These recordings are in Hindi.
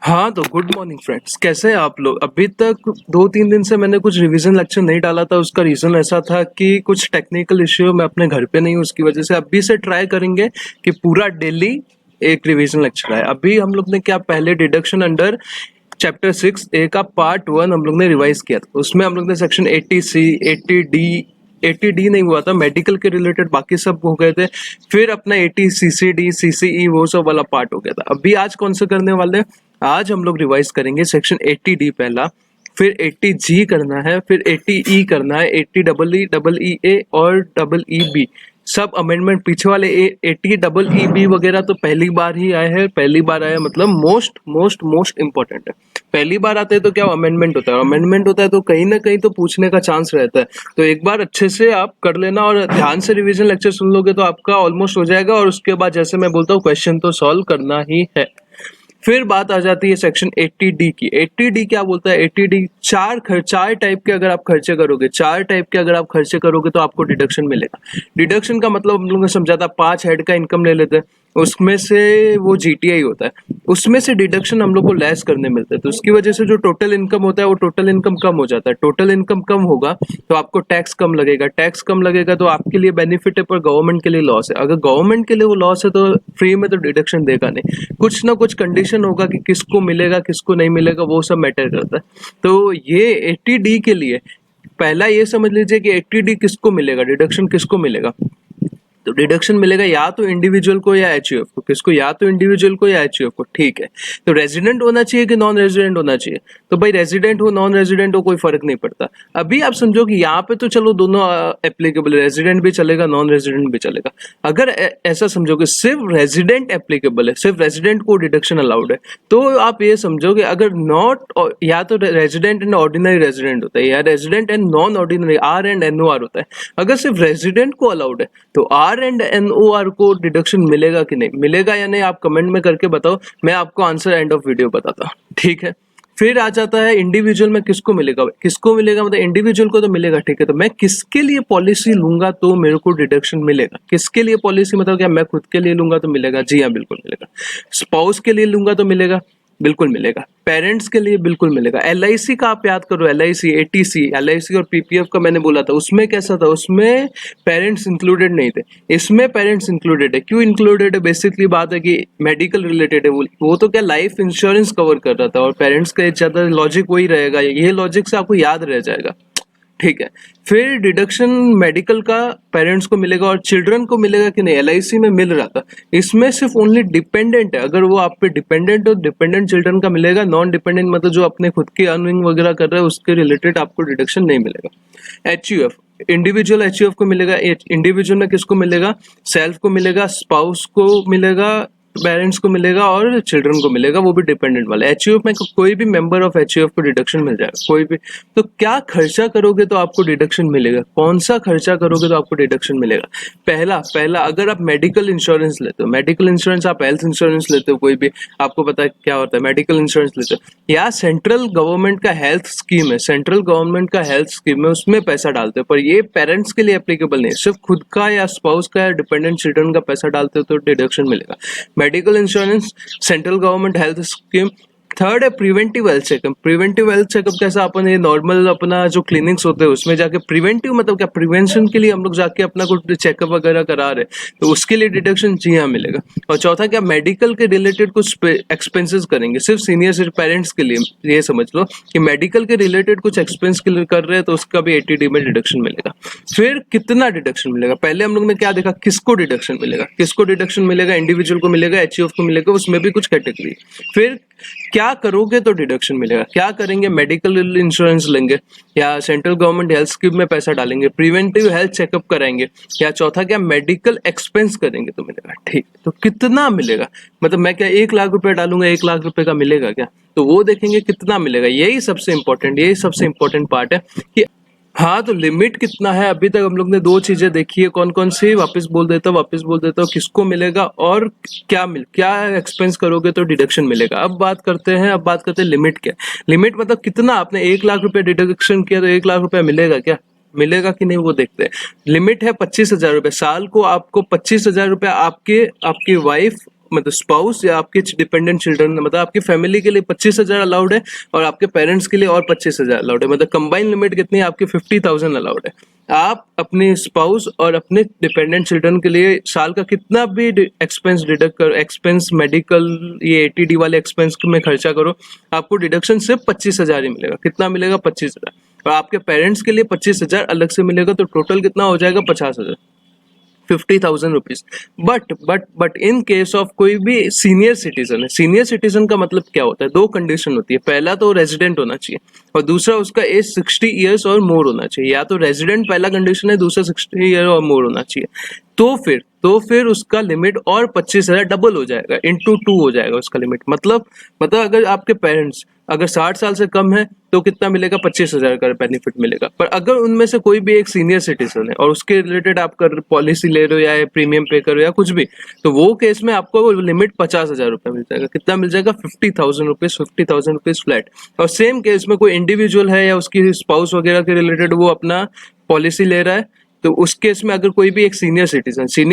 हाँ, तो गुड मॉर्निंग फ्रेंड्स, कैसे हैं आप लोग? अभी तक 2-3 दिन से मैंने कुछ रिवीजन लेक्चर नहीं डाला था। उसका रीज़न ऐसा था कि कुछ टेक्निकल इश्यू, मैं अपने घर पे नहीं हूँ, उसकी वजह से अभी से ट्राई करेंगे कि पूरा डेली एक रिवीजन लेक्चर आए। अभी हम लोग ने क्या, पहले डिडक्शन अंडर चैप्टर 6 ए का पार्ट 1 हम लोग ने रिवाइज किया था। उसमें हम लोग ने सेक्शन 80C, 80D, 80D नहीं हुआ था, मेडिकल के रिलेटेड बाकी सब हो गए थे। फिर अपना 80 CCD, CCE वो सब वाला पार्ट हो गया था। अभी आज कौन सा करने वाले हैं? आज हम लोग रिवाइज करेंगे सेक्शन 80D पहला, फिर 80G करना है, फिर 80E करना है, 80EE और EEB सब अमेंडमेंट पीछे वाले 80EEB वगैरह तो पहली बार ही आए हैं। पहली बार आया मतलब मोस्ट मोस्ट मोस्ट इंपॉर्टेंट है। पहली बार आते हैं तो क्या अमेंडमेंट होता है, अमेंडमेंट होता है तो कहीं ना कहीं तो पूछने का चांस रहता है। तो एक बार अच्छे से आप कर लेना और ध्यान से रिवीजन लेक्चर सुन लोगे तो आपका ऑलमोस्ट हो जाएगा। और उसके बाद जैसे मैं बोलता हूँ क्वेश्चन तो सॉल्व करना ही है। फिर बात आ जाती है सेक्शन 80D की। 80D क्या बोलता है? 80D चार टाइप के अगर आप खर्चे करोगे, चार टाइप के अगर आप खर्चे करोगे तो आपको डिडक्शन मिलेगा। डिडक्शन का मतलब हम लोगों ने समझा था, 5 हेड का इनकम ले लेते हैं, उसमें से वो GTI होता है, उसमें से डिडक्शन हम लोग को लेस करने मिलते हैं। तो उसकी वजह से जो टोटल इनकम होता है वो टोटल इनकम कम हो जाता है। टोटल इनकम कम होगा तो आपको टैक्स कम लगेगा, टैक्स कम लगेगा तो आपके लिए बेनिफिट है पर गवर्नमेंट के लिए लॉस है। अगर गवर्नमेंट के लिए वो लॉस है तो फ्री में तो डिडक्शन देगा नहीं, कुछ ना कुछ कंडीशन होगा कि किसको मिलेगा किसको नहीं मिलेगा, वो सब मैटर करता है। तो ये 80D के लिए पहला ये समझ लीजिए कि 80D किसको मिलेगा, डिडक्शन किसको मिलेगा। तो डिडक्शन मिलेगा या तो इंडिविजुअल को या HUF को। किसको? या तो इंडिविजुअल को या HUF को। ठीक है, तो रेजिडेंट होना चाहिए कि नॉन रेजिडेंट होना चाहिए? तो भाई रेजिडेंट हो नॉन रेजिडेंट हो कोई फर्क नहीं पड़ता। अभी आप समझो कि यहाँ पे तो चलो दोनों एप्लीकेबल है, रेजिडेंट भी चलेगा नॉन रेजिडेंट भी चलेगा। अगर ऐसा समझो कि सिर्फ रेजिडेंट एप्लीकेबल है, सिर्फ रेजिडेंट को डिडक्शन अलाउड है, तो आप ये समझो कि अगर नॉट, या तो रेजिडेंट एंड ऑर्डिनरी रेजिडेंट होता है या resident and non ordinary RNOR होता है। अगर सिर्फ रेजिडेंट को अलाउड है तो RNOR को डिडक्शन मिलेगा कि नहीं मिलेगा या नहीं, आप कमेंट में करके बताओ, मैं आपको आंसर एंड ऑफ वीडियो बताता हूँ। ठीक है, फिर आ जाता है इंडिविजुअल में किसको मिलेगा। किसको मिलेगा मतलब इंडिविजुअल को तो मिलेगा, ठीक है, तो मैं किसके लिए पॉलिसी लूंगा तो मेरे को डिडक्शन मिलेगा। किसके लिए पॉलिसी मतलब क्या, मैं खुद के लिए लूंगा तो मिलेगा? जी हाँ, बिल्कुल मिलेगा। स्पाउस के लिए लूंगा तो मिलेगा? बिल्कुल मिलेगा। पेरेंट्स के लिए बिल्कुल मिलेगा। LIC का आप याद करो, LIC, ATC, LIC और PPF का मैंने बोला था, उसमें कैसा था, उसमें पेरेंट्स इंक्लूडेड नहीं थे, इसमें पेरेंट्स इंक्लूडेड है। क्यों इंक्लूडेड है? बेसिकली बात है कि मेडिकल रिलेटेड है, वो तो क्या लाइफ इंश्योरेंस कवर कर रहा था और पेरेंट्स का ज्यादा लॉजिक वही रहेगा, ये लॉजिक से आपको याद रह जाएगा। ठीक है, फिर डिडक्शन मेडिकल का पेरेंट्स को मिलेगा और चिल्ड्रन को मिलेगा कि नहीं? LIC में मिल रहा था, इसमें सिर्फ ओनली डिपेंडेंट है, अगर वो आप पे डिपेंडेंट हो डिपेंडेंट चिल्ड्रन का मिलेगा। नॉन डिपेंडेंट मतलब जो अपने खुद की अर्निंग वगैरह कर रहे हैं उसके रिलेटेड आपको डिडक्शन नहीं मिलेगा। HUF, इंडिविजुअल HUF को मिलेगा। इंडिविजुअल में किसको मिलेगा? सेल्फ को मिलेगा, स्पाउस को मिलेगा, पेरेंट्स को मिलेगा और चिल्ड्रन को मिलेगा, वो भी डिपेंडेंट वाला। HUF में कोई भी मेंबर ऑफ HUF को डिडक्शन मिल जाएगा, कोई भी। तो क्या खर्चा करोगे तो आपको डिडक्शन मिलेगा, कौन सा खर्चा करोगे तो आपको डिडक्शन मिलेगा? पहला अगर आप मेडिकल इंश्योरेंस लेते हो, मेडिकल इंश्योरेंस, आप हेल्थ इंश्योरेंस लेते हो, कोई भी, आपको पता है क्या होता है मेडिकल इंश्योरेंस लेते हो, या सेंट्रल गवर्नमेंट का हेल्थ स्कीम है, सेंट्रल गवर्नमेंट का हेल्थ स्कीम है, उसमें पैसा डालते हो, पर ये पेरेंट्स के लिए एप्लीकेबल नहीं, सिर्फ खुद का या स्पाउस का या डिपेंडेंट चिल्ड्रन का पैसा डालते हो तो डिडक्शन मिलेगा। Medical insurance, central government health scheme. Third है preventive health checkup. Preventive health checkup कैसा, अपन ये नॉर्मल अपना जो क्लिनिक्स होते हैं उसमें जाके, प्रिवेंटिव मतलब क्या, प्रिवेंशन के लिए हम लोग जाके अपना कुछ चेकअप वगैरह करा रहे, तो उसके लिए डिडक्शन जी हाँ मिलेगा। और चौथा क्या, मेडिकल के रिलेटेड कुछ एक्सपेंसेस करेंगे, सिर्फ सीनियर सिर्फ पेरेंट्स के लिए, ये समझ लो कि मेडिकल के रिलेटेड कुछ एक्सपेंस के लिए कर रहे हैं तो उसका भी 80D में डिडक्शन मिलेगा। फिर कितना डिडक्शन मिलेगा? पहले हम लोग ने क्या देखा, किसको डिडक्शन मिलेगा, किसको डिडक्शन मिलेगा, इंडिविजुअल को मिलेगा, HUF को मिलेगा, उसमें भी कुछ कैटेगरी। फिर क्या करोगे तो डिडक्शन मिलेगा, क्या करेंगे, मेडिकल इंश्योरेंस लेंगे या सेंट्रल गवर्नमेंट हेल्थ स्कीम में पैसा डालेंगे, प्रिवेंटिव हेल्थ चेकअप कराएंगे, या चौथा क्या, मेडिकल एक्सपेंस करेंगे तो मिलेगा। ठीक, तो कितना मिलेगा, मतलब मैं क्या 1 लाख रुपए डालूंगा 1 लाख रुपए का मिलेगा क्या? तो वो देखेंगे कितना मिलेगा, यही सबसे इंपॉर्टेंट पार्ट है कि हाँ, तो लिमिट कितना है। अभी तक हम लोग ने 2 चीजें देखी है, कौन कौन सी, वापस बोल देता हूँ, किसको मिलेगा और क्या एक्सपेंस करोगे तो डिडक्शन मिलेगा। अब बात करते हैं लिमिट क्या। लिमिट मतलब कितना, आपने 1 लाख रुपए डिडक्शन किया तो 1 लाख रुपए मिलेगा क्या, मिलेगा कि नहीं वो देखते हैं। लिमिट है 25,000 रुपए, साल को आपको 25,000 रुपए आपकी वाइफ मतलब स्पाउस या आपके डिपेंडेंट चिल्ड्रन, मतलब आपकी फैमिली के लिए 25,000 अलाउड है और आपके पेरेंट्स के लिए और 25,000 अलाउड है। मतलब कंबाइन लिमिट कितनी है आपकी? 50,000 अलाउड है। आप अपने स्पाउस और अपने डिपेंडेंट चिल्ड्रन के लिए साल का कितना भी एक्सपेंस डिडक्ट करो, एक्सपेंस मेडिकल ये एटीडी वाले एक्सपेंस में खर्चा करो, आपको डिडक्शन सिर्फ 25,000 ही मिलेगा। कितना मिलेगा? 25,000। और आपके पेरेंट्स के लिए 25,000 अलग से मिलेगा, तो टोटल कितना हो जाएगा? 50,000, 50,000 rupees. But in case of कोई भी सीनियर सिटीजन है, सीनियर सिटीजन का मतलब क्या होता है? दो कंडीशन होती है, पहला तो रेजिडेंट होना चाहिए और दूसरा उसका एज 60 ईयर्स और मोर होना चाहिए। या तो रेजिडेंट पहला कंडीशन है, दूसरा 60 ईयर और मोर होना चाहिए। तो फिर उसका लिमिट और 25,000 डबल हो जाएगा, इंटू 2 हो जाएगा उसका लिमिट। मतलब अगर आपके पेरेंट्स अगर 60 साल से कम है तो कितना मिलेगा? 25,000 का बेनिफिट मिलेगा। पर अगर उनमें से कोई भी एक सीनियर सिटीजन है और उसके रिलेटेड आप कर पॉलिसी ले रहे हो या प्रीमियम पे कर रहे हो या कुछ भी, तो वो केस में आपको लिमिट 50,000 रुपये मिल जाएगा। कितना मिल जाएगा? 50,000 रुपीज, 50,000 रुपीज फ्लैट। और सेम केस में कोई इंडिविजुअल है या उसकी स्पाउस वगैरह के रिलेटेड वो अपना पॉलिसी ले रहा है, तो उस केस में अगर कोई भी एक सीनियर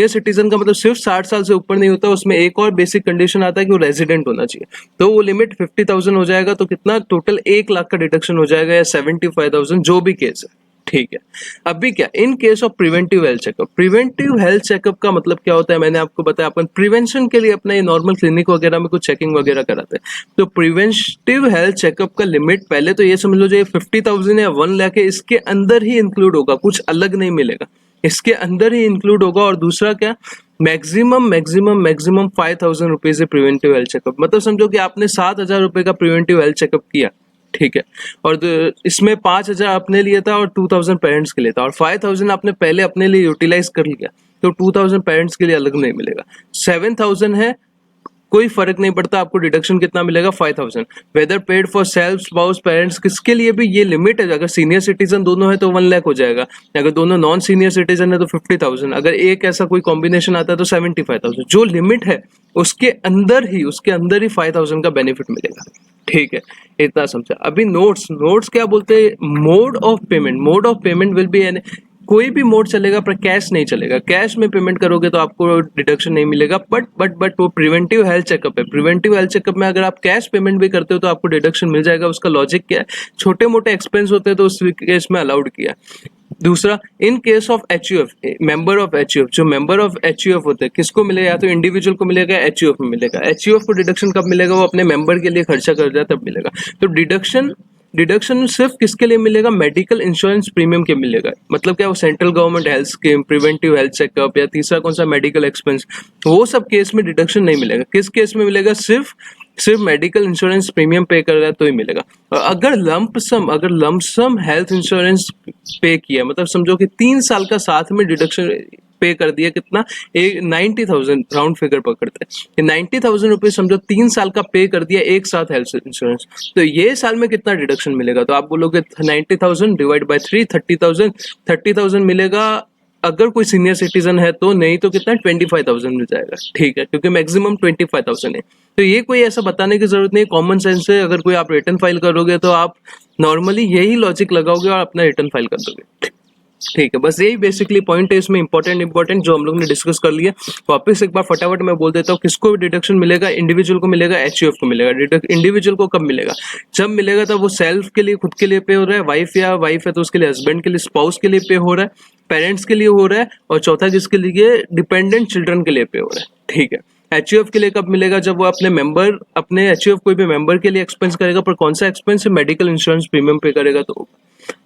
सिटीजन का मतलब सिर्फ 60 साल से ऊपर नहीं होता, उसमें एक और बेसिक कंडीशन आता है कि वो रेजिडेंट होना चाहिए। तो वो लिमिट 50,000 हो जाएगा, तो कितना टोटल 1 लाख का डिडक्शन हो जाएगा या 75,000 जो भी केस है। ठीक है। अभी क्या in case of preventive health checkup, preventive health checkup का मतलब क्या होता है? मैंने आपको बताया, अपन प्रिवेंशन के लिए अपना ये नॉर्मल क्लिनिक वगैरह में कुछ चेकिंग वगैरह कराते हैं। तो प्रिवेंटिव हेल्थ चेकअप का लिमिट पहले तो ये समझ लो जो 50,000 या 1 लाख है, इसके अंदर ही इंक्लूड होगा, कुछ अलग नहीं मिलेगा, इसके अंदर ही इंक्लूड होगा। और दूसरा क्या, मैक्सिमम 5,000 रुपीज है प्रिवेंटिव हेल्थ चेकअप। मतलब समझो कि आपने 7,000 रुपए का प्रिवेंटिव हेल्थ चेकअप किया, ठीक है, और इसमें 5,000 अपने लिए था और 2,000 पेरेंट्स के लिए था, और 5,000 आपने पहले अपने लिए यूटिलाइज कर लिया, तो 2,000 पेरेंट्स के लिए अलग नहीं मिलेगा। 7,000 है, कोई फर्क नहीं पड़ता, आपको डिडक्शन कितना मिलेगा? 5,000। Whether paid for self, spouse, parents, किसके लिए भी ये लिमिट है। अगर सीनियर सिटीजन दोनों है तो 1 लाख हो जाएगा, अगर दोनों नॉन सीनियर सिटीजन है तो 50,000, अगर एक ऐसा कोई कॉम्बिनेशन आता है तो 75,000। जो लिमिट है उसके अंदर ही 5,000 का बेनिफिट मिलेगा। ठीक है, इतना समझा। अभी नोट्स क्या बोलते हैं? Mode of payment will be any, कोई भी मोड चलेगा पर कैश नहीं चलेगा। कैश में पेमेंट करोगे तो आपको डिडक्शन नहीं मिलेगा। बट वो प्रिवेंटिव हेल्थ चेकअप है, प्रिवेंटिव हेल्थ चेकअप में अगर आप कैश पेमेंट भी करते हो तो आपको डिडक्शन मिल जाएगा। उसका लॉजिक क्या है? छोटे मोटे एक्सपेंस होते हैं तो उस केस में अलाउड किया। दूसरा, in case of HUF, member of HUF, जो मेंबर ऑफ एचयूएफ होते हैं किसको मिलेगा? या तो इंडिविजुअल को मिलेगा, एचयूएफ में मिलेगा। एचयूएफ को डिडक्शन कब मिलेगा? वो अपने मेंबर के लिए खर्चा कर रहा है तब मिलेगा। तो डिडक्शन सिर्फ किसके लिए मिलेगा? मेडिकल इंश्योरेंस प्रीमियम के मिलेगा। मतलब क्या? वो central government health scheme, preventive health checkup, या तीसरा कौन सा, मेडिकल एक्सपेंस, वो सब केस में डिडक्शन नहीं मिलेगा। किस केस में मिलेगा? सिर्फ मेडिकल इंश्योरेंस प्रीमियम पे कर रहा है तो ही मिलेगा। और अगर लंपसम हेल्थ इंश्योरेंस पे किया, मतलब समझो कि 3 साल का साथ में डिडक्शन पे कर दिया, कितना? 90,000 राउंड फिगर पकड़ते हैं, 90,000 रुपीज समझो 3 साल का पे कर दिया एक साथ हेल्थ इंश्योरेंस, तो ये साल में कितना डिडक्शन मिलेगा? तो आप बोलोगे 90,000 डिवाइड बाय 3, 30,000 मिलेगा अगर कोई सीनियर सिटीजन है तो, नहीं तो कितना? 25,000 मिल जाएगा। ठीक है, क्योंकि मैक्सिमम 25,000 है। तो ये कोई ऐसा बताने की जरूरत नहीं, कॉमन सेंस है। अगर कोई आप रिटर्न फाइल करोगे तो आप नॉर्मली यही लॉजिक लगाओगे और अपना रिटर्न फाइल कर दोगे। ठीक है, बस यही बेसिकली पॉइंट है इसमें इंपॉर्टेंट जो हम लोग ने डिस्कस कर लिया। वापस एक बार फटाफट मैं बोल देता हूँ, किसको भी डिडक्शन मिलेगा? इंडिविजुअल को मिलेगा, एचयूएफ को मिलेगा। इंडिविजुअल को कब मिलेगा? जब मिलेगा तब वो सेल्फ के लिए, खुद के लिए पे हो रहा है, वाइफ है तो उसके लिए, हस्बैंड के लिए, स्पाउस के लिए पे हो रहा है, पेरेंट्स के लिए हो रहा है, और चौथा किसके लिए? डिपेंडेंट चिल्ड्रन के लिए पे हो रहा है। ठीक है, एचयूएफ के लिए कब मिलेगा? जब वो अपने एचयूएफ कोई भी मेंबर के लिए एक्सपेंस करेगा, पर कौन सा एक्सपेंस? मेडिकल इंश्योरेंस प्रीमियम पे करेगा तो।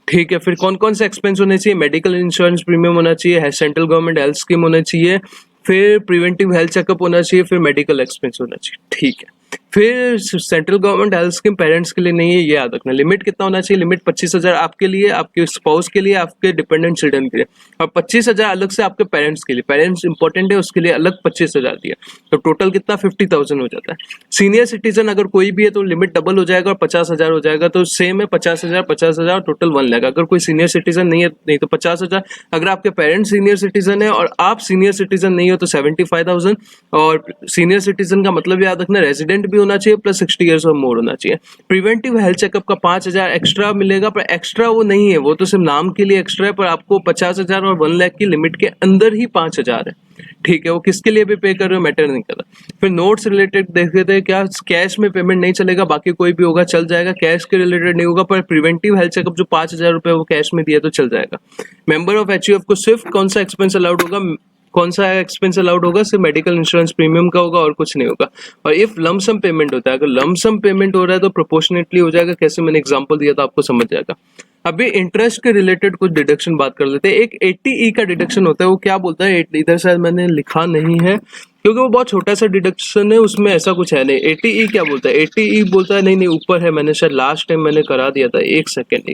ठीक है, फिर कौन कौन से एक्सपेंस होने चाहिए? मेडिकल इंश्योरेंस प्रीमियम होना चाहिए, सेंट्रल गवर्नमेंट हेल्थ स्कीम होना चाहिए, फिर प्रिवेंटिव हेल्थ चेकअप होना चाहिए, फिर मेडिकल एक्सपेंस होना चाहिए। ठीक है, फिर central government health scheme parents के लिए नहीं है, ये याद रखना। लिमिट कितना होना चाहिए? लिमिट 25,000 आपके लिए, आपके स्पाउस के लिए, आपके डिपेंडेंट चिल्ड्रन के लिए, और 25,000 अलग से आपके पेरेंट्स के लिए। पेरेंट्स इंपॉर्टेंट है, उसके लिए अलग 25,000 दिया, तो टोटल कितना? 50,000 हो जाता है। सीनियर सिटीजन अगर कोई भी है तो लिमिट डबल हो जाएगा और 50,000 हो जाएगा, तो सेम है 50,000 टोटल 1 लाख। अगर कोई सीनियर सिटीजन नहीं है नहीं तो 50,000। अगर आपके पेरेंट्स सीनियर सिटीजन है और आप सीनियर सिटीजन नहीं हो तो 75,000। और सीनियर सिटीजन का मतलब याद रखना, रेजिडेंट भी भी होना चाहिए प्लस 60 ईयर्स और मोर होना चाहिए। प्रिवेंटिव हेल्थ चेकअप का 5,000 एक्स्ट्रा मिलेगा, पर एक्स्ट्रा वो नहीं है, वो तो सिर्फ नाम के लिए एक्स्ट्रा है, पर आपको 50,000 और 1 लाख की लिमिट के अंदर ही 5,000 है, ठीक है। वो किसके लिए भी पे कर रहे हो मैटर नहीं कर रहा। फिर नोट्स रिलेटेड देखते थे, क्या कैश में पेमेंट नहीं चलेगा, बाकी कोई भी होगा चल जाएगा, कैश के रिलेटेड नहीं होगा, पर प्रिवेंटिव हेल्थ चेकअप जो 5,000 रुपये वो कैश में दिया तो चल जाएगा। मेंबर ऑफ एचयूएफ को सिर्फ कौन सा एक्सपेंस अलाउड होगा, कौन सा एक्सपेंस अलाउड होगा, सिर्फ मेडिकल इंश्योरेंस प्रीमियम का होगा और कुछ नहीं होगा। और इफ लमसम पेमेंट होता है, अगर लमसम पेमेंट हो रहा है तो प्रोपोर्शनेटली हो जाएगा, कैसे मैंने एग्जांपल दिया था आपको समझ जाएगा। अभी इंटरेस्ट के रिलेटेड कुछ डिडक्शन बात कर लेते हैं। एक 80E का डिडक्शन होता है, वो क्या बोलता है, इधर शायद मैंने लिखा नहीं है क्योंकि वो बहुत छोटा सा डिडक्शन है, उसमें ऐसा कुछ है नहीं। 80E क्या बोलता है, 80E बोलता है, नहीं ऊपर है, मैंने शायद लास्ट टाइम मैंने करा दिया था। एक second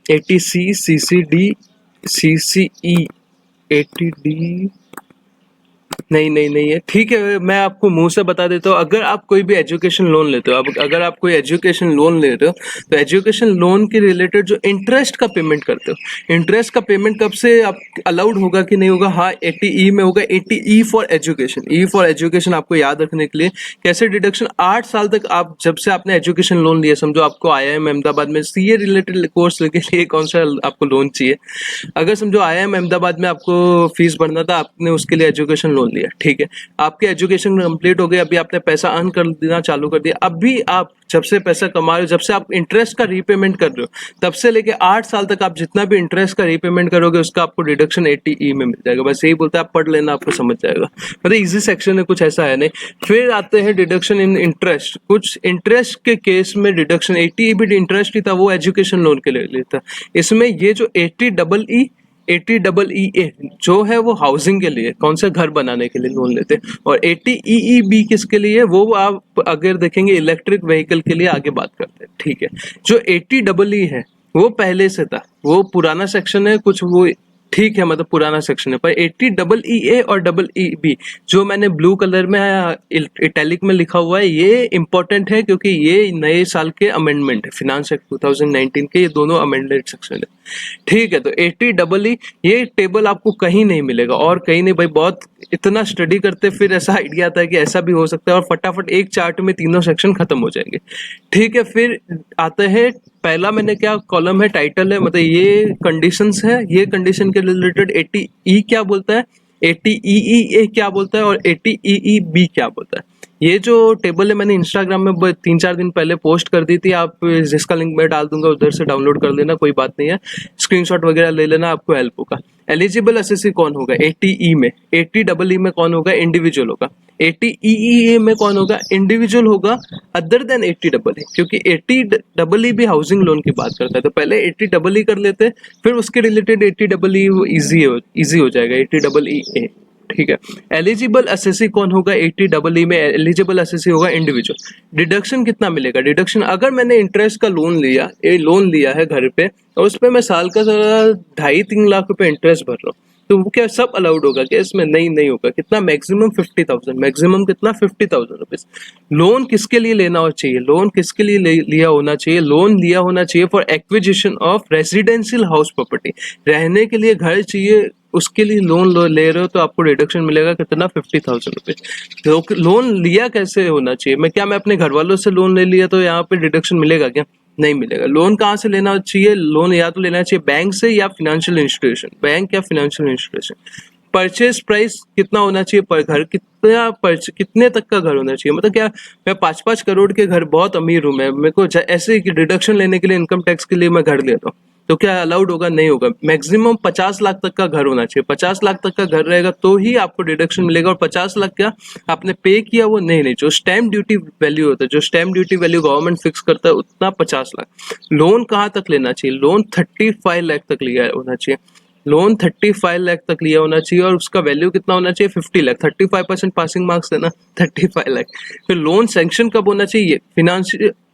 80C CCD CCE 80D नहीं है, ठीक है, मैं आपको मुंह से बता देता हूँ। अगर आप कोई भी एजुकेशन लोन लेते हो, अब अगर आप कोई एजुकेशन लोन ले रहे हो तो एजुकेशन लोन के रिलेटेड जो इंटरेस्ट का पेमेंट करते हो, इंटरेस्ट का पेमेंट कब से आप अलाउड होगा कि नहीं होगा, हाँ 80E में होगा। 80E for education, E for education आपको याद रखने के लिए। कैसे डिडक्शन, 8 साल तक आप जब से आपने एजुकेशन लोन लिया, समझो आपको IIM अहमदाबाद में CA रिलेटेड कोर्स के लिए कौन सा आपको लोन चाहिए, अगर समझो IIM अहमदाबाद में आपको फीस भरना था, आपने उसके लिए एजुकेशन लोन लिया, ठीक है, आपके एजुकेशन कंप्लीट हो गई, अभी आपने पैसा अर्न कर देना चालू कर दिया। अभी आप जब से पैसा कमा रहे हो, जब से आप इंटरेस्ट का रीपेमेंट कर रहे हो, तब से लेके 8 साल तक आप जितना भी इंटरेस्ट का रीपेमेंट करोगे उसका आपको डिडक्शन 80E में मिल जाएगा। बस यही बोलता है, आप पढ़ लेना, आपको समझ जाएगा, मतलब इजी सेक्शन है, कुछ ऐसा है नहीं। फिर आते हैं डिडक्शन इन इंटरेस्ट। कुछ इंटरेस्ट के केस में डिडक्शन 80E भी इंटरेस्ट ही था, वो एजुकेशन लोन के लिए था। इसमें ये जो 80EE जो है वो हाउसिंग के लिए, कौन सा घर बनाने के लिए लोन लेते हैं, और 80EEB किसके लिए, वो आप अगर देखेंगे इलेक्ट्रिक व्हीकल के लिए आगे बात करते हैं, ठीक है। जो 80EE है वो पहले से था, वो पुराना सेक्शन है, कुछ वो ठीक है, मतलब पुराना सेक्शन है, पर 80EE और EEB जो मैंने ब्लू कलर में इटैलिक में लिखा हुआ है, ये इंपॉर्टेंट है क्योंकि ये नए साल के अमेंडमेंट है, फिनांस एक्ट 2019 के, ये दोनों अमेंडेड सेक्शन है, ठीक है। तो 80EE ये टेबल आपको कहीं नहीं मिलेगा, और कहीं नहीं भाई, बहुत इतना स्टडी करते फिर ऐसा आइडिया आता है कि ऐसा भी हो सकता है, और फटाफट एक चार्ट में तीनों सेक्शन खत्म हो जाएंगे, ठीक है। फिर आते हैं, पहला मैंने क्या कॉलम है, टाइटल है, मतलब ये कंडीशंस है, ये कंडीशन के रिलेटेड 80E क्या बोलता है, 80EE क्या बोलता है, और 80EEB क्या बोलता है। ये जो टेबल है मैंने इंस्टाग्राम में 3-4 दिन पहले पोस्ट कर दी थी, आप जिसका लिंक मैं डाल दूंगा उधर से डाउनलोड कर लेना, कोई बात नहीं है, स्क्रीनशॉट वगैरह ले लेना, आपको हेल्प होगा। एलिजिबल असेसी कौन होगा 80E में, 80EE में कौन होगा, इंडिविजुअल होगा। 80EE में कौन होगा, इंडिविजुअल होगा अदर देन 80EE, क्योंकि 80EE भी हाउसिंग लोन की बात करता है, तो पहले 80EE कर लेते हैं, फिर उसके रिलेटेड 80EE इजी हो जाएगा 80EE, ठीक है। एलिजिबल असेसी कौन होगा 80EE में, एलिजिबल असेसी होगा इंडिविजुअल। डिडक्शन कितना मिलेगा, डिडक्शन अगर मैंने इंटरेस्ट का लोन लिया है घर पे, और उस पर मैं साल का 2.5-3 लाख रुपए इंटरेस्ट भर रहा हूँ, तो वो क्या सब अलाउड होगा क्या इसमें, नहीं होगा। कितना, मैक्सिमम 50,000, मैक्सिमम कितना 50,000 रुपीज। लोन किसके लिए लेना चाहिए, लोन किसके लिए लिया होना चाहिए, लोन लिया होना चाहिए for acquisition of residential house property, रहने के लिए घर चाहिए, उसके लिए लोन ले रहे हो तो आपको रिडक्शन मिलेगा कितना, 50,000 रुपीज। लोन लिया कैसे होना चाहिए, मैं अपने घर वालों से लोन ले लिया तो यहाँ पे डिडक्शन मिलेगा क्या, नहीं मिलेगा। लोन कहाँ से लेना चाहिए, लोन या तो लेना चाहिए बैंक से या फाइनेंशियल इंस्टीट्यूशन, बैंक या फाइनेंशियल इंस्टीट्यूशन। परचेज प्राइस कितना होना चाहिए पर घर, कितने तक का घर होना चाहिए, मतलब क्या मैं 5-5 करोड़ के घर, बहुत अमीर हूँ मैं, मेरे को ऐसे डिडक्शन लेने के लिए, इनकम टैक्स के लिए मैं घर लेता हूँ, तो क्या अलाउड होगा, नहीं होगा। मैक्सिमम 50 लाख तक का घर होना चाहिए, 50 लाख तक का घर रहेगा तो ही आपको डिडक्शन मिलेगा, और 50 लाख क्या आपने पे किया वो नहीं, जो स्टैम्प ड्यूटी वैल्यू होता है, जो stamp duty value government fix करता है उतना 50 लाख। लोन कहाँ तक लेना चाहिए, लोन 35 लाख तक लिया होना चाहिए, लोन 35 लाख तक लिया होना चाहिए, और उसका वैल्यू कितना होना चाहिए, 50 लाख, 35% पासिंग मार्क्स देना, 35 लाख। फिर लोन सैंक्शन कब होना चाहिए,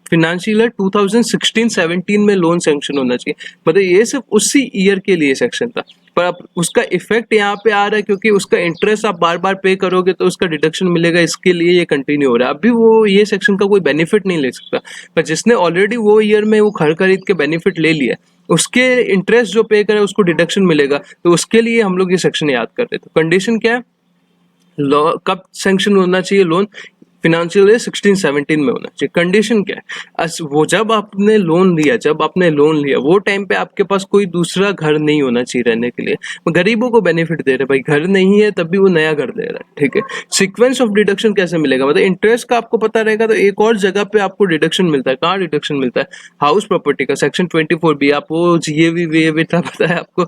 फिनेंशियल ईयर 2016-17 में लोन सैंक्शन होना चाहिए, मतलब ये सिर्फ उसी ईयर के लिए सेक्शन था, पर अब उसका इफेक्ट यहाँ पे आ रहा है क्योंकि उसका इंटरेस्ट आप बार बार पे करोगे तो उसका डिडक्शन मिलेगा, इसके लिए ये कंटिन्यू हो रहा है। अभी वो ये सेक्शन का कोई बेनिफिट नहीं ले सकता, पर जिसने ऑलरेडी वो ईयर में वो घर खरीद के बेनिफिट ले लिया उसके इंटरेस्ट जो पे करे उसको डिडक्शन मिलेगा, तो उसके लिए हम लोग ये सेक्शन याद करते हैं। तो कंडीशन क्या है, कब सैंक्शन होना चाहिए लोन, फिनेंशियल ईयर 16-17 में होना चाहिए। कंडीशन क्या है, वो जब आपने लोन लिया वो टाइम पे आपके पास कोई दूसरा घर नहीं होना चाहिए रहने के लिए। गरीबों को बेनिफिट दे रहे भाई, घर नहीं है तब भी वो नया घर दे रहा है, ठीक है। सीक्वेंस ऑफ डिडक्शन कैसे मिलेगा, मतलब इंटरेस्ट का आपको पता रहेगा तो एक और जगह पे आपको डिडक्शन मिलता है। कहाँ डिडक्शन मिलता है, हाउस प्रॉपर्टी का सेक्शन 24B। आपको ये भी पता है आपको,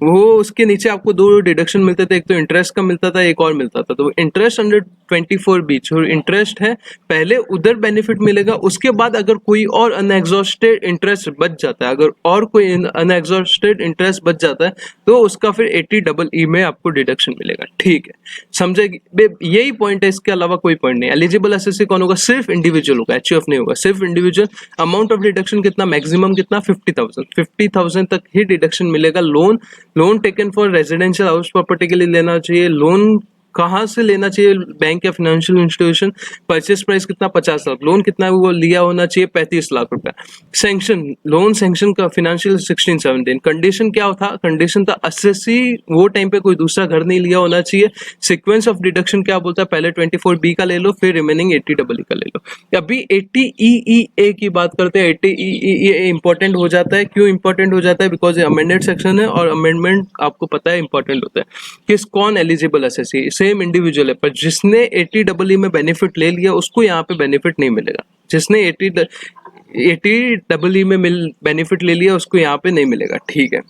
वो उसके नीचे आपको दो डिडक्शन मिलते थे, एक तो इंटरेस्ट का मिलता था, एक और मिलता था। तो इंटरेस्ट अंडर 24B जो इंटरेस्ट है पहले उधर बेनिफिट मिलेगा, उसके बाद अगर कोई और अनएग्जॉस्टेड इंटरेस्ट बच जाता है, अगर और कोई अनएग्जॉस्टेड इंटरेस्ट बच जाता है तो उसका फिर 80EE में आपको डिडक्शन मिलेगा, ठीक है। समझे, यही पॉइंट है, इसके अलावा कोई पॉइंट नहीं। एलिजिबल एसएससी कौन होगा, सिर्फ इंडिविजुअल होगा, एचयूएफ नहीं होगा, सिर्फ इंडिविजुअल। अमाउंट ऑफ डिडक्शन कितना, मैक्सिमम कितना, 50,000 तक ही डिडक्शन मिलेगा। Loan taken for residential house property के लिए लेना चाहिए। लोन कहाँ से लेना चाहिए, बैंक या फाइनेंशियल इंस्टीट्यूशन। परचेस प्राइस कितना, 50 लाख। लोन कितना वो लिया होना चाहिए, 35 लाख रुपया। सैंक्शन, लोन सैंक्शन का फिनेंशियल 16-17। कंडीशन क्या था, कंडीशन था एसएससी वो टाइम पे कोई दूसरा घर नहीं लिया होना चाहिए। सीक्वेंस ऑफ डिडक्शन क्या बोलता है, पहले 24B का ले लो, फिर रिमेनिंग 80EE का ले लो। अभी 80EEA की बात करते हैं। 80EEA इंपॉर्टेंट हो जाता है, क्यों इंपॉर्टेंट हो जाता है, बिकॉज ये अमेंडेड सेक्शन है और अमेंडमेंट आपको पता है इंपॉर्टेंट होता है। कौन एलिजिबल एसएससी, सेम इंडिविजुअल है, पर जिसने 80EE में बेनिफिट ले लिया उसको यहाँ पे बेनिफिट नहीं मिलेगा। जिसने 80EE में बेनिफिट ले लिया उसको यहाँ पे नहीं मिलेगा, ठीक है।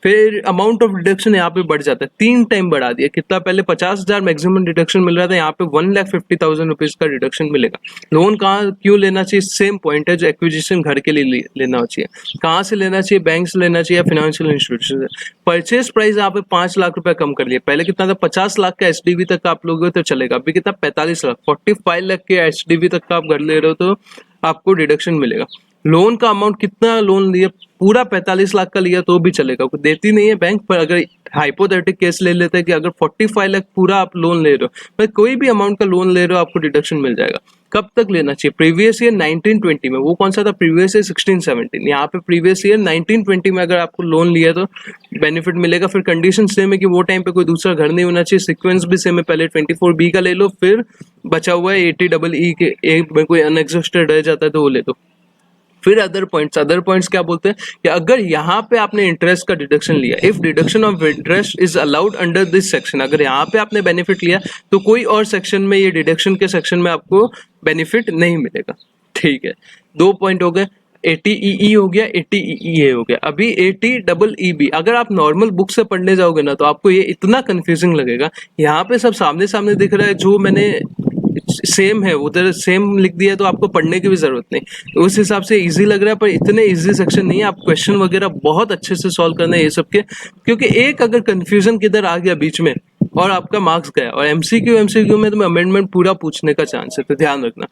फिर अमाउंट ऑफ डिडक्शन यहाँ पे बढ़ जाता है, 3 टाइम बढ़ा दिया। कितना, पहले 50,000 मैक्सिमम डिडक्शन मिल रहा था, यहाँ पे 1,50,000 रुपीज का डिडक्शन मिलेगा। लोन कहाँ क्यों लेना चाहिए, सेम पॉइंट है जो एक्विजिशन घर के लिए लेना चाहिए। कहाँ से लेना चाहिए, बैंक से लेना चाहिए, फाइनेंशियल इंस्टीट्यूशन से। परचेस प्राइस यहाँ पे 5 लाख रुपया कम कर लिया। पहले कितना था, 50 लाख का एचडीबी तक आप लोगे तो चलेगा, अभी कितना 45 लाख, 45 लाख के एचडीबी तक का आप घर ले रहे हो तो आपको डिडक्शन मिलेगा। लोन का अमाउंट कितना लोन लिया, पूरा 45 लाख का लिया तो भी चलेगा, कोई देती नहीं है बैंक। पर अगर हाइपोथेटिक केस ले लेते हैं कि अगर 45 लाख पूरा आप लोन ले रहे हो, पर कोई भी अमाउंट का लोन ले रहे हो आपको डिडक्शन मिल जाएगा। कब तक लेना चाहिए, प्रीवियस ईयर 19-20 में। वो कौन सा था, प्रीवियस ईयर 16-17। यहाँ पे प्रीवियस ईयर 19-20 में अगर आपको लोन लिया तो बेनिफिट मिलेगा। फिर कंडीशन सेम है कि वो टाइम पे कोई दूसरा घर नहीं होना चाहिए। सीक्वेंस भी सेम है, पहले 24B का ले लो, फिर बचा हुआ है 80EE के, एक में कोई अनएग्जॉस्टेड रह जाता है तो वो ले दो। फिर अदर पॉइंट्स क्या बोलते हैं कि अगर यहाँ पे आपने इंटरेस्ट का डिडक्शन लिया, if deduction of interest is allowed under this section, अगर यहाँ पे आपने बेनिफिट लिया तो कोई और सेक्शन में, ये डिडक्शन के सेक्शन में आपको बेनिफिट नहीं मिलेगा, ठीक है। 2 पॉइंट हो गए, 80EE हो गया, 80EEA हो गया। अभी 80EEB अगर आप नॉर्मल बुक से पढ़ने जाओगे ना तो आपको ये इतना कंफ्यूजिंग लगेगा। यहाँ पे सब सामने सामने दिख रहा है, जो मैंने सेम है उधर सेम लिख दिया तो आपको पढ़ने की भी जरूरत नहीं। उस हिसाब से इजी लग रहा है, पर इतने इजी सेक्शन नहीं है। आप क्वेश्चन वगैरह बहुत अच्छे से सॉल्व करना है ये सब के, क्योंकि एक अगर कंफ्यूजन किधर आ गया बीच में और आपका मार्क्स गया। और एमसीक्यू में तो अमेंडमेंट पूरा पूछने का चांस है, तो ध्यान रखना।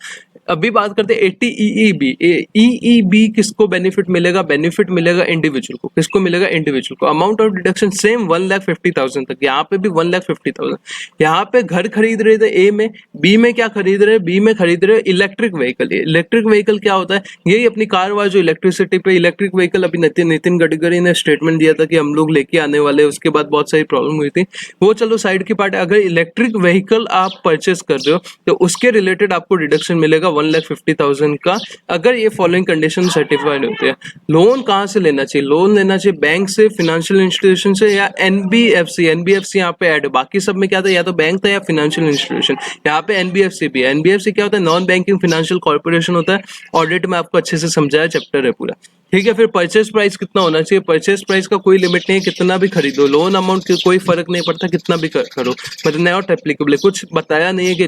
अभी बात करते हैं 80EEB। EEB किसको बेनिफिट मिलेगा, बेनिफिट मिलेगा इंडिविजुअल को। किसको मिलेगा, इंडिविजुअल को। अमाउंट ऑफ डिडक्शन सेम 1,50,000 तक, यहाँ पे भी 1,50,000। यहाँ पे घर खरीद रहे थे ए में, बी में क्या खरीद रहे, बी में खरीद रहे इलेक्ट्रिक व्हीकल। इलेक्ट्रिक व्हीकल क्या होता है, यही अपनी कार वार जो इलेक्ट्रिसिटी पे इलेक्ट्रिक व्हीकल। अभी नितिन गडकरी ने स्टेटमेंट दिया था कि हम लोग लेके आने वाले, उसके बाद बहुत सारी प्रॉब्लम हुई थी, वो चलो साइड की पार्ट है। अगर इलेक्ट्रिक व्हीकल आप परचेस कर रहे हो तो उसके रिलेटेड आपको डिडक्शन मिलेगा 1,50,000 का, अगर ये फॉलोइंग कंडीशन सर्टिफाइड होते हैं। लोन कहाँ से लेना चाहिए, लोन लेना चाहिए बैंक से, फाइनेंशियल इंस्टीट्यूशन से, या एनबीएफसी। एनबीएफसी यहाँ पे ऐड है, बाकी सब में क्या था, या तो बैंक था या फाइनेंशियल इंस्टीट्यूशन। यहाँ पे एनबीएफसी भी है। एनबीएफसी क्या होता है, नॉन बैंकिंग फाइनेंशियल कॉर्पोरेशन होता है। ऑडिट में आपको अच्छे से समझाया, चैप्टर है पूरा, ठीक है। फिर परचेस प्राइस कितना होना चाहिए, परचेस प्राइस का कोई लिमिट नहीं है, कितना भी खरीदो। लोन अमाउंट की कोई फर्क नहीं पड़ता, कितना भी करो, मतलब नॉट एप्लीकेबल। कुछ बताया नहीं है कि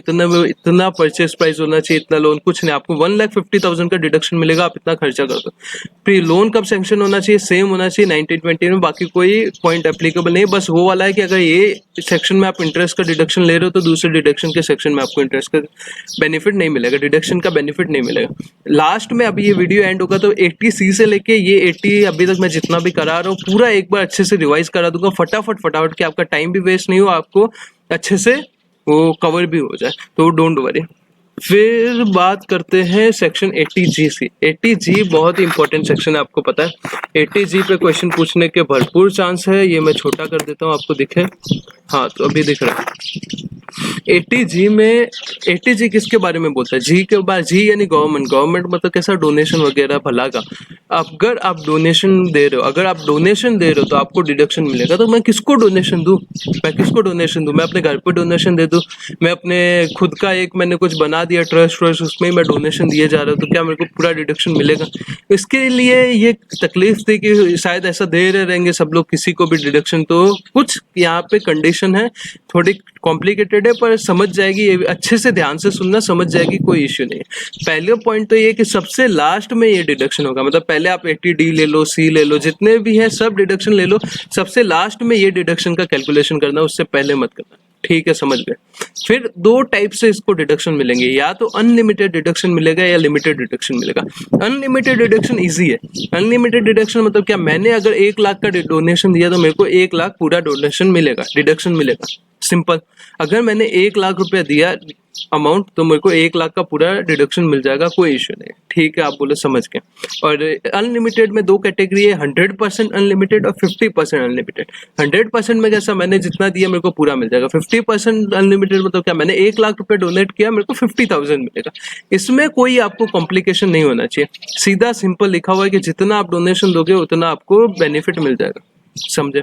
इतना परचेस प्राइस होना चाहिए, इतना लोन, कुछ नहीं। आपको 1,50,000 का डिडक्शन मिलेगा, आप इतना खर्चा कर दो। फिर लोन कब सैंक्शन होना चाहिए, सेम होना चाहिए 19-20 में। बाकी कोई पॉइंट एप्लीकेबल नहीं, बस वो वाला है कि अगर ये सेक्शन में आप इंटरेस्ट का डिडक्शन ले रहे हो तो दूसरे डिडक्शन के सेक्शन में आपको इंटरेस्ट का बेनिफिट नहीं मिलेगा, डिडक्शन का बेनिफिट नहीं मिलेगा। लास्ट में अभी ये वीडियो एंड होगा तो 80C से लेके ये 80 अभी तक मैं जितना भी करा रहा हूँ पूरा एक बार अच्छे से रिवाइज करा दूंगा, फटाफट कि आपका टाइम भी वेस्ट नहीं हो, आपको अच्छे से वो कवर भी हो जाए, तो डोंट वरी। फिर बात करते हैं सेक्शन 80G से। 80G बहुत ही इंपॉर्टेंट सेक्शन है, आपको पता है 80G पे क्वेश्चन पूछने के भरपूर चांस है। ये मैं छोटा कर देता हूँ, आपको दिखे, हाँ तो अभी दिख रहा है। 80G में 80G किसके बारे में बोलता है? जी के बाद, जी यानी गवर्नमेंट। गवर्नमेंट मतलब कैसा, डोनेशन वगैरह भला का। अगर आप डोनेशन दे रहे हो, अगर आप डोनेशन दे रहे हो तो आपको डिडक्शन मिलेगा। तो मैं किसको डोनेशन दूं? मैं किसको डोनेशन दूं? मैं अपने घर पे डोनेशन दे दूं? मैं अपने खुद का एक मैंने कुछ बना दिया ट्रस्ट ट्रस्ट, उसमें मैं डोनेशन दिए जा रहा हूँ, तो क्या मेरे को पूरा डिडक्शन मिलेगा? इसके लिए ये तकलीफ थी कि शायद ऐसा दे रहे रहेंगे सब लोग किसी को भी डिडक्शन। तो कुछ यहाँ पे कंडीशन है, थोड़ी कॉम्प्लिकेटेड है, पर समझ जाएगी, ये अच्छे से ध्यान से सुनना, समझ जाएगी, कोई इश्यू नहीं है। पहले पॉइंट तो ये कि सबसे लास्ट में ये डिडक्शन होगा, मतलब पहले आप 80D ले लो, सी ले लो, जितने भी है सब डिडक्शन ले लो, सबसे लास्ट में ये डिडक्शन का कैलकुलेशन करना, उससे पहले मत करना। ठीक है, समझ गए। फिर दो टाइप से इसको डिडक्शन मिलेंगे, या तो अनलिमिटेड डिडक्शन मिलेगा या लिमिटेड डिडक्शन मिलेगा। अनलिमिटेड डिडक्शन इजी है। अनलिमिटेड डिडक्शन मतलब क्या, मैंने अगर 1 लाख का डोनेशन दिया तो मेरे को 1 लाख पूरा डोनेशन मिलेगा, डिडक्शन मिलेगा, सिंपल। अगर मैंने 1 लाख रुपया दिया अमाउंट, तो मेरे को 1 लाख का पूरा डिडक्शन मिल जाएगा, कोई इश्यू नहीं। ठीक है, आप बोले समझ के। और अनलिमिटेड में दो कैटेगरी है, 100% अनलिमिटेड और 50% अनलिमिटेड। 100% में कैसा, मैंने जितना दिया मेरे को पूरा मिल जाएगा। 50% अनलिमिटेड मतलब क्या, मैंने 1 लाख रुपए डोनेट किया, मेरे को 50,000 मिलेगा। इसमें कोई आपको कॉम्प्लिकेशन नहीं होना चाहिए, सीधा सिंपल लिखा हुआ है कि जितना आप डोनेशन दोगे उतना आपको बेनिफिट मिल जाएगा, समझे?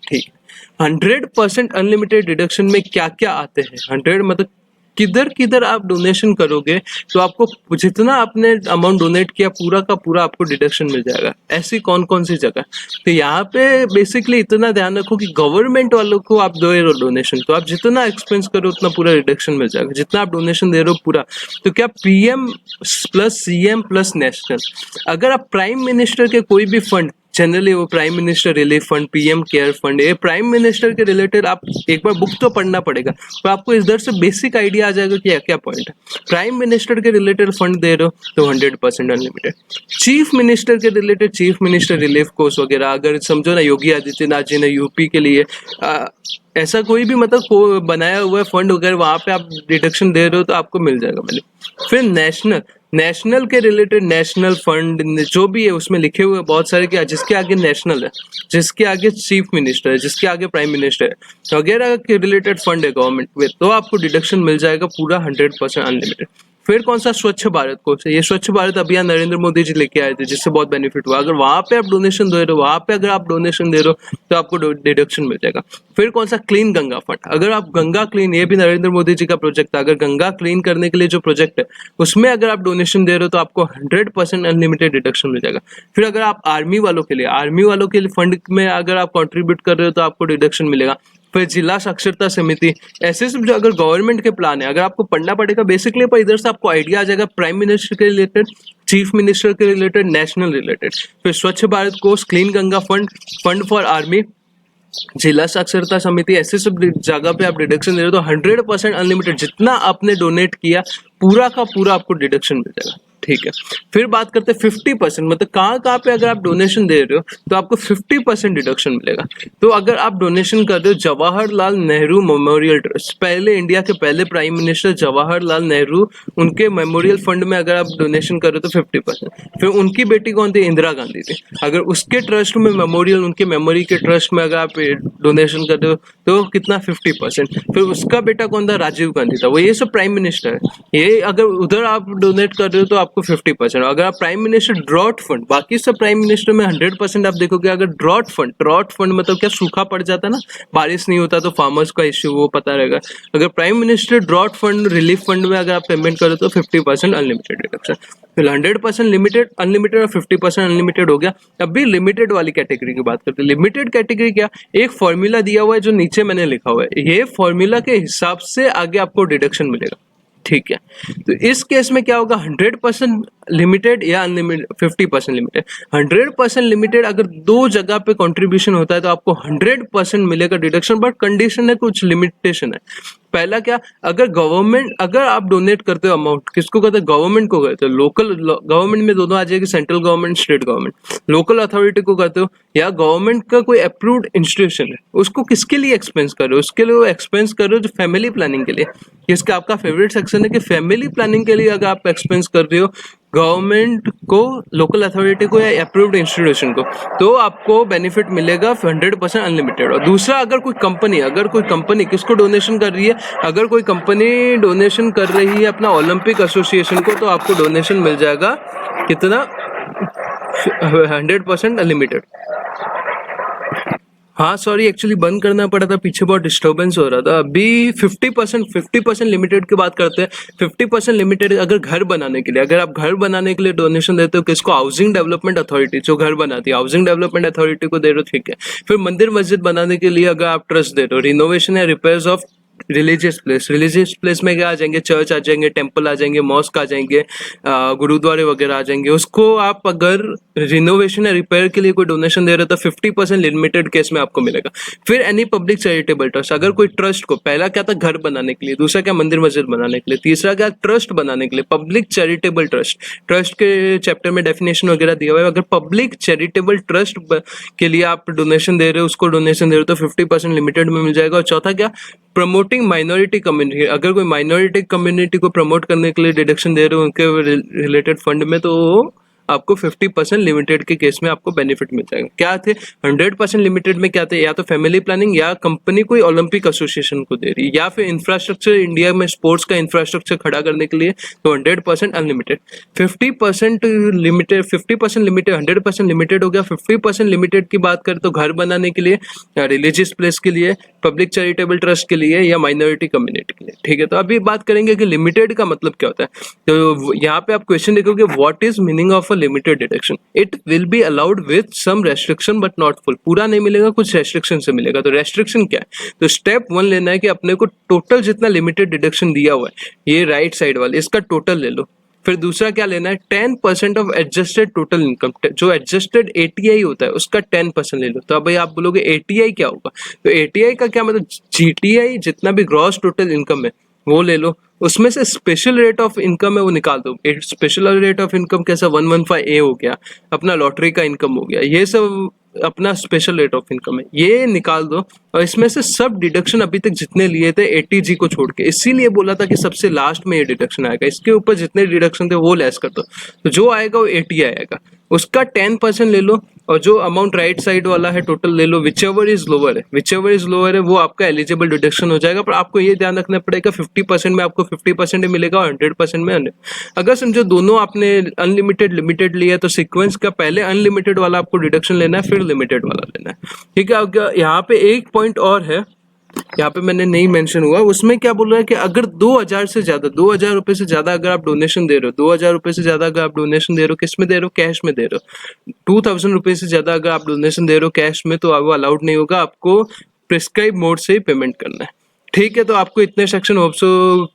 ठीक। 100% अनलिमिटेड डिडक्शन में क्या क्या आते हैं? 100 मतलब किधर किधर आप डोनेशन करोगे तो आपको जितना आपने अमाउंट डोनेट किया पूरा का पूरा आपको डिडक्शन मिल जाएगा। ऐसी कौन कौन सी जगह? तो यहाँ पे बेसिकली इतना ध्यान रखो कि गवर्नमेंट वालों को आप दे रहे हो डोनेशन, तो आप जितना एक्सपेंस करो उतना पूरा डिडक्शन मिल जाएगा, जितना आप डोनेशन दे रहे हो पूरा। तो क्या PM plus CM plus national, अगर आप प्राइम मिनिस्टर के कोई भी फंड, जनरली वो prime minister relief fund, PM care fund, ये प्राइम मिनिस्टर के रिलेटेड आप एक बार बुक तो पढ़ना पड़ेगा, तो आपको इधर से बेसिक आइडिया आ जाएगा कि क्या पॉइंट है। प्राइम मिनिस्टर के रिलेटेड फंड दे रहे हो तो 100% अनलिमिटेड। चीफ मिनिस्टर के related, chief minister relief course वगैरह, अगर समझो ना योगी आदित्यनाथ जी ने यूपी के लिए ऐसा कोई भी मतलब को बनाया हुआ है फंड वगैरह, वहां पे आप डिडक्शन दे रहे हो तो आपको मिल जाएगा मैंने। फिर नेशनल, नेशनल के रिलेटेड नेशनल फंड जो भी है उसमें लिखे हुए बहुत सारे, क्या जिसके आगे नेशनल है, जिसके आगे चीफ मिनिस्टर है, जिसके आगे प्राइम मिनिस्टर है वगैरह के रिलेटेड फंड है गवर्नमेंट में, तो आपको डिडक्शन मिल जाएगा पूरा 100% अनलिमिटेड। फिर कौन सा, स्वच्छ भारत कोर्स है। ये स्वच्छ भारत अभियान नरेंद्र मोदी जी लेके आए थे, जिससे बहुत बेनिफिट हुआ। अगर वहां पे आप डोनेशन दे रहे हो, वहां पे अगर आप डोनेशन दे रहे हो तो आपको डिडक्शन मिल जाएगा। फिर कौन सा, क्लीन गंगा फंड, अगर आप गंगा क्लीन, ये भी नरेंद्र मोदी जी का प्रोजेक्ट था, अगर गंगा क्लीन करने के लिए जो प्रोजेक्ट है उसमें अगर आप डोनेशन दे रहे हो तो आपको 100% अनलिमिटेड डिडक्शन मिल जाएगा। फिर अगर आप आर्मी वालों के लिए, आर्मी वालों के लिए फंड में अगर आप कंट्रीब्यूट कर रहे हो तो आपको डिडक्शन मिलेगा। फिर जिला साक्षरता समिति, ऐसे सब जो अगर गवर्नमेंट के प्लान है, अगर आपको पढ़ना पड़ेगा बेसिकली, पर इधर से आपको आइडिया आ जाएगा प्राइम मिनिस्टर के रिलेटेड, चीफ मिनिस्टर के रिलेटेड, नेशनल रिलेटेड। फिर स्वच्छ Bharat course, clean Ganga fund, fund for army, जिला साक्षरता समिति, ऐसे सब जगह पे आप डिडक्शन दे रहे हो तो 100% अनलिमिटेड, जितना आपने डोनेट किया पूरा का पूरा आपको डिडक्शन मिल जाएगा। ठीक है। फिर बात करते हैं 50%, मतलब कहाँ कहाँ पे अगर आप डोनेशन दे रहे हो तो आपको 50% डिडक्शन मिलेगा। तो अगर आप डोनेशन कर रहे हो जवाहरलाल नेहरू मेमोरियल ट्रस्ट, पहले इंडिया के पहले प्राइम मिनिस्टर जवाहरलाल नेहरू, उनके मेमोरियल फंड में अगर आप डोनेशन कर रहे हो तो 50%। फिर उनकी बेटी कौन थी, इंदिरा गांधी थी, अगर उसके ट्रस्ट में मेमोरियल, उनके मेमोरी के ट्रस्ट में अगर आप डोनेशन कर रहे हो तो कितना, 50%। फिर उसका बेटा कौन था, राजीव गांधी था, वो ये सब प्राइम मिनिस्टर है। ये अगर उधर आप डोनेट कर रहे हो तो आपको 50%। अगर आप प्राइम मिनिस्टर ड्रॉट फंड, बाकी सब प्राइम मिनिस्टर में 100% आप देखोगे। अगर ड्रॉट फंड मतलब क्या, सूखा पड़ जाता है ना, बारिश नहीं होता तो फार्मर्स का इश्यू, वो पता रहेगा। अगर prime minister drought fund, relief fund में अगर आप पेमेंट करो तो 50% अनलिमिटेड डिडक्शन। फिर 100% लिमिटेड, अनलिमिटेड और 50% अनलिमिटेड हो गया। अभी लिमिटेड वाली कैटेगरी की बात करते हैं। लिमिटेड कैटेगरी क्या, एक फॉर्मूला दिया हुआ है जो नीचे मैंने लिखा हुआ है, ये फॉर्मूला के हिसाब से आगे आपको डिडक्शन मिलेगा। ठीक है, तो इस केस में क्या होगा, 100% लिमिटेड या अनलिमिटेड, 50% लिमिटेड। 100% लिमिटेड अगर दो जगह पे कंट्रीब्यूशन होता है तो आपको 100% मिलेगा डिडक्शन, बट कंडीशन है, कुछ लिमिटेशन है। पहला क्या, अगर आप डोनेट करते हो अमाउंट, किसको करते हो, गवर्नमेंट को करते हो, लोकल गवर्नमेंट में दोनों आ जाएगी, central government, state government, local authority को करते हो, या गवर्नमेंट का कोई अप्रूव्ड इंस्टीट्यूशन है, उसको किसके लिए एक्सपेंस कर रहे हो, उसके लिए वो एक्सपेंस कर रहे हो जो फैमिली प्लानिंग के लिए। इसका आपका फेवरेट सेक्शन है कि फैमिली प्लानिंग के लिए अगर आप एक्सपेंस कर रहे हो गवर्नमेंट को, लोकल अथॉरिटी को या अप्रूव्ड इंस्टीट्यूशन को, तो आपको बेनिफिट मिलेगा 100% अनलिमिटेड। और दूसरा, अगर कोई कंपनी किसको डोनेशन कर रही है, अगर कोई कंपनी डोनेशन कर रही है अपना ओलंपिक एसोसिएशन को, तो आपको डोनेशन मिल जाएगा कितना, 100% अनलिमिटेड। हाँ सॉरी, एक्चुअली बंद करना पड़ा था, पीछे बहुत डिस्टर्बेंस हो रहा था। अभी 50% लिमिटेड की बात करते हैं। 50% लिमिटेड अगर घर बनाने के लिए, अगर आप घर बनाने के लिए डोनेशन देते हो किसको, हाउसिंग डेवलपमेंट अथॉरिटी जो घर बनाती है, हाउसिंग डेवलपमेंट अथॉरिटी को दे रहे हो, ठीक है। फिर मंदिर मस्जिद बनाने के लिए अगर आप ट्रस्ट दे रहे हो, रिनोवेशन या रिपेयर्स ऑफ रिलीजियस प्लेस में क्या आ जाएंगे, चर्च आ जाएंगे, टेम्पल आ जाएंगे, मॉस्क आ जाएंगे, गुरुद्वारे वगैरह आ जाएंगे, उसको आप अगर रिनोवेशन या रिपेयर के लिए कोई डोनेशन दे रहे हो तो 50% लिमिटेड केस में आपको मिलेगा। फिर एनी पब्लिक चैरिटेबल ट्रस्ट, अगर कोई ट्रस्ट को, पहला क्या था घर बनाने के लिए, दूसरा क्या मंदिर मस्जिद बनाने के लिए, तीसरा क्या ट्रस्ट बनाने के लिए, पब्लिक चैरिटेबल ट्रस्ट के चैप्टर में डेफिनेशन वगैरह दिया हुआ है। अगर पब्लिक चैरिटेबल ट्रस्ट के लिए आप डोनेशन दे रहे हो, उसको डोनेशन दे रहे हो तो 50% लिमिटेड में मिल जाएगा। और चौथा क्या, प्रमोटिंग माइनॉरिटी कम्युनिटी, अगर कोई माइनॉरिटी कम्युनिटी को प्रमोट करने के लिए डिडक्शन दे रहे हो उनके रिलेटेड फंड में, तो आपको 50% लिमिटेड के केस में आपको बेनिफिट मिल जाएगा। क्या थे 100% लिमिटेड में, क्या थे, या तो फैमिली प्लानिंग, या कंपनी कोई ओलंपिक एसोसिएशन को दे रही है, या फिर इंफ्रास्ट्रक्चर, इंडिया में स्पोर्ट्स का इंफ्रास्ट्रक्चर खड़ा करने के लिए, तो 100% अनलिमिटेड। 50% लिमिटेड, 50% लिमिटेड, 100% लिमिटेड हो गया। 50% लिमिटेड की बात करें तो घर बनाने के लिए, रिलीजियस प्लेस के लिए, पब्लिक चैरिटेबल ट्रस्ट के लिए, या माइनॉरिटी कम्युनिटी के लिए, ठीक है। तो अभी बात करेंगे कि लिमिटेड का मतलब क्या होता है। तो यहाँ पे आप क्वेश्चन देखोगे, what is meaning of a limited deduction, it will be allowed with some restriction but not full, पूरा नहीं मिलेगा, कुछ रेस्ट्रिक्शन से मिलेगा। तो रेस्ट्रिक्शन क्या है, तो स्टेप 1 लेना है कि अपने को टोटल जितना लिमिटेड डिडक्शन दिया हुआ है, ये राइट साइड वाले, इसका टोटल ले लो। फिर दूसरा क्या लेना है, 10% ऑफ एडजस्टेड टोटल इनकम, जो एडजस्टेड ATI होता है उसका 10% ले लो। तो अब भाई आप बोलोगे ATI क्या होगा, तो ATI का क्या मतलब, GTI जितना भी ग्रॉस टोटल इनकम है वो ले लो, उसमें से स्पेशल रेट ऑफ इनकम है वो निकाल दो। स्पेशल रेट ऑफ इनकम कैसा, 115A हो गया, अपना लॉटरी का इनकम हो गया, ये सब अपना स्पेशल रेट ऑफ इनकम है, ये निकाल दो। और इसमें से सब डिडक्शन अभी तक जितने लिए थे 80G को छोड़ के, इसीलिए बोला था कि सबसे लास्ट में ये डिडक्शन आएगा, इसके ऊपर जितने डिडक्शन थे वो लेस कर दो, तो जो आएगा वो 80 आएगा, उसका 10% ले लो। और जो अमाउंट राइट साइड वाला है टोटल ले लो, विचएवर इज लोअर है वो आपका एलिजिबल डिडक्शन हो जाएगा। पर आपको ये ध्यान रखना पड़ेगा 50% में आपको 50% ही मिलेगा और 100% में 100। अगर समझो दोनों आपने अनलिमिटेड लिमिटेड लिया है तो सीक्वेंस का पहले अनलिमिटेड वाला आपको डिडक्शन लेना है, फिर लिमिटेड वाला लेना है, ठीक है। यहाँ पे एक पॉइंट और है, यहाँ पे मैंने नहीं मेंशन हुआ, उसमें क्या बोल रहा है कि अगर 2000 से ज्यादा, 2000 रुपए से ज्यादा अगर आप डोनेशन दे रहे हो, 2000 रुपए से ज्यादा अगर आप डोनेशन दे रहे हो, किस में दे रहे हो, कैश में दे रहे हो, 2000 रुपए से ज्यादा अगर आप डोनेशन दे रहे हो कैश में, तो वो अलाउड नहीं होगा, आपको प्रिस्क्राइब मोड से ही पेमेंट करना है, ठीक है। तो आपको इतने सेक्शन होप्सो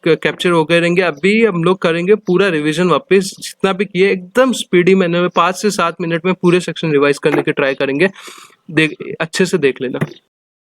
कैप्चर हो गए रहेंगे। अभी हम लोग करेंगे पूरा रिवीजन वापस, जितना भी किए एकदम स्पीडी मैनर में 5 से 7 मिनट में पूरे सेक्शन रिवाइज करने के ट्राई करेंगे, अच्छे से देख लेना।